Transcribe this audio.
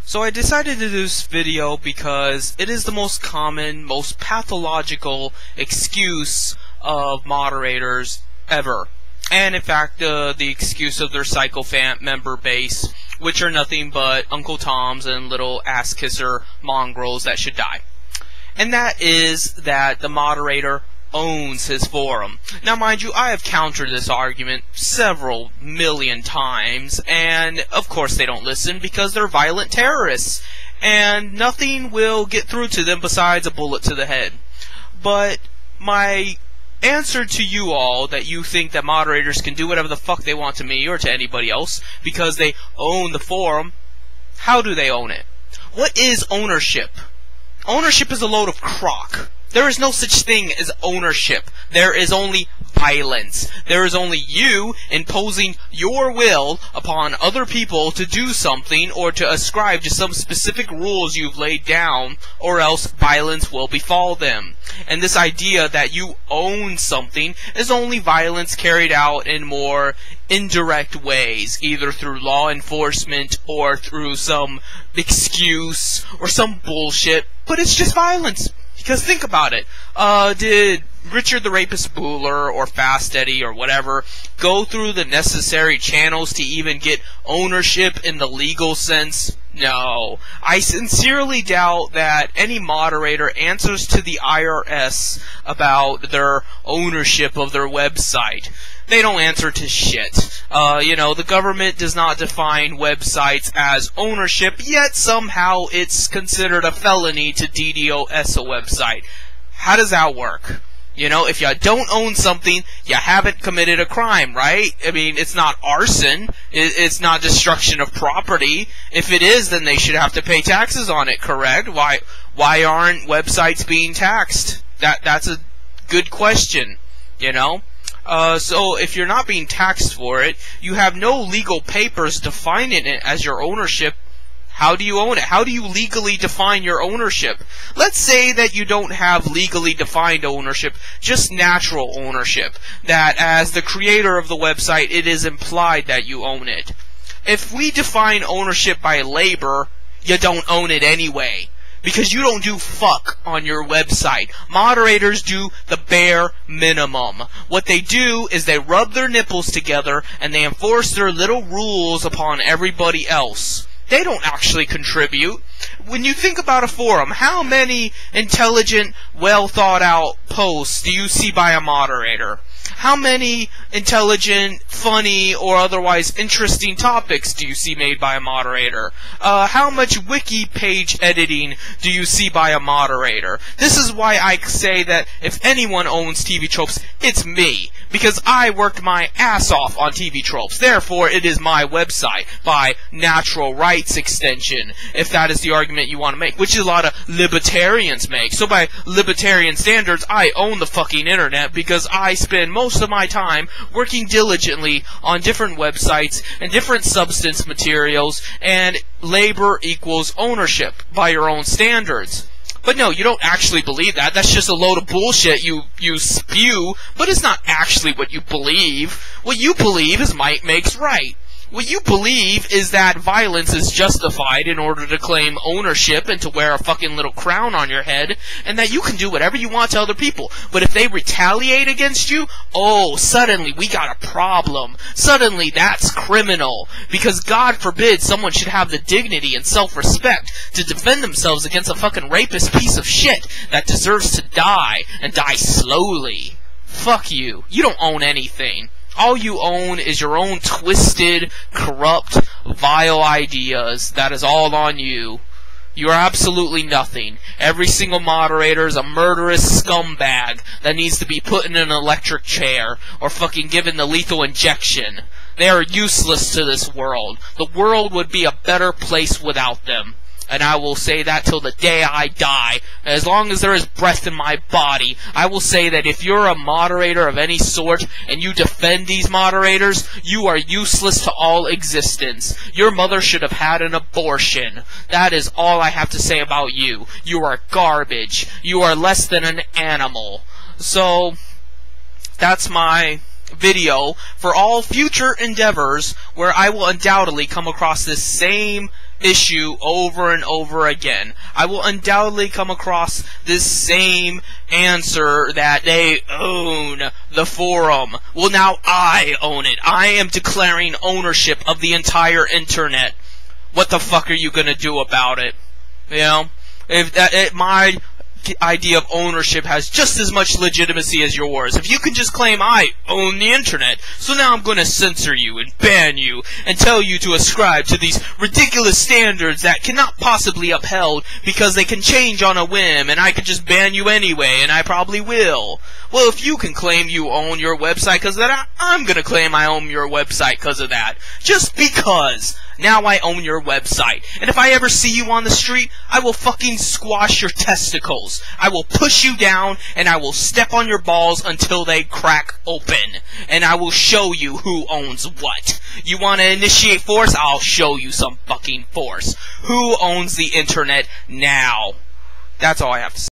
So I decided to do this video because it is the most common, most pathological excuse of moderators ever. And in fact, the excuse of their psychophant member base, which are nothing but Uncle Toms and little ass-kisser mongrels that should die. And that is that the moderator owns his forum. Now mind you, I have countered this argument several million times, and of course they don't listen because they're violent terrorists, and nothing will get through to them besides a bullet to the head. But my answer to you all, that you think that moderators can do whatever the fuck they want to me or to anybody else because they own the forum, how do they own it? What is ownership? Ownership is a load of crock. There is no such thing as ownership. There is only violence. There is only you imposing your will upon other people to do something or to ascribe to some specific rules you've laid down, or else violence will befall them. And this idea that you own something is only violence carried out in more indirect ways, either through law enforcement or through some excuse or some bullshit, but it's just violence. Because think about it, did Richard the Rapist Bueller or Fast Eddie or whatever go through the necessary channels to even get ownership in the legal sense? No. I sincerely doubt that any moderator answers to the IRS about their ownership of their website. They don't answer to shit. The government does not define websites as ownership, yet somehow it's considered a felony to DDoS a website. How does that work? If you don't own something, you haven't committed a crime, right? I mean, it's not arson. It's not destruction of property. If it is, then they should have to pay taxes on it, correct? Why aren't websites being taxed? That's a good question, So if you're not being taxed for it, you have no legal papers defining it as your ownership. How do you own it? How do you legally define your ownership? Let's say that you don't have legally defined ownership, just natural ownership, that as the creator of the website, it is implied that you own it. If we define ownership by labor, you don't own it anyway, because you don't do fuck on your website. Moderators do the bare minimum. What they do is they rub their nipples together and they enforce their little rules upon everybody else. They don't actually contribute. When you think about a forum, how many intelligent, well-thought-out posts do you see by a moderator? How many intelligent, funny, or otherwise interesting topics do you see made by a moderator? How much wiki page editing do you see by a moderator? This is why I say that if anyone owns TV Tropes, it's me. Because I worked my ass off on TV Tropes. Therefore, it is my website by natural rights extension, if that is the argument you want to make, which a lot of libertarians make. So by libertarian standards, I own the fucking internet because I spend most of my time working diligently on different websites and different substance materials, and labor equals ownership by your own standards. But no, you don't actually believe that. That's just a load of bullshit you spew, but it's not actually what you believe. What you believe is might makes right. What you believe is that violence is justified in order to claim ownership and to wear a fucking little crown on your head, and that you can do whatever you want to other people. But if they retaliate against you, oh, suddenly we got a problem. Suddenly that's criminal. Because God forbid someone should have the dignity and self-respect to defend themselves against a fucking rapist piece of shit that deserves to die, and die slowly. Fuck you. You don't own anything. All you own is your own twisted, corrupt, vile ideas. That is all on you. You are absolutely nothing. Every single moderator is a murderous scumbag that needs to be put in an electric chair or fucking given the lethal injection. They are useless to this world. The world would be a better place without them. And I will say that till the day I die. As long as there is breath in my body, I will say that if you're a moderator of any sort, and you defend these moderators, you are useless to all existence. Your mother should have had an abortion. That is all I have to say about you. You are garbage. You are less than an animal. So, that's my video for all future endeavors where I will undoubtedly come across this same issue over and over again. I will undoubtedly come across this same answer that they own the forum. Well, now I own it. I am declaring ownership of the entire internet. What the fuck are you gonna do about it? You know? If my idea of ownership has just as much legitimacy as yours. If you can just claim I own the internet, so now I'm going to censor you and ban you and tell you to ascribe to these ridiculous standards that cannot possibly be upheld because they can change on a whim, and I could just ban you anyway, and I probably will. Well, if you can claim you own your website because of that, I'm going to claim I own your website because of that. Just because. Now I own your website. And if I ever see you on the street, I will fucking squash your testicles. I will push you down, and I will step on your balls until they crack open. And I will show you who owns what. You want to initiate force? I'll show you some fucking force. Who owns the internet now? That's all I have to say.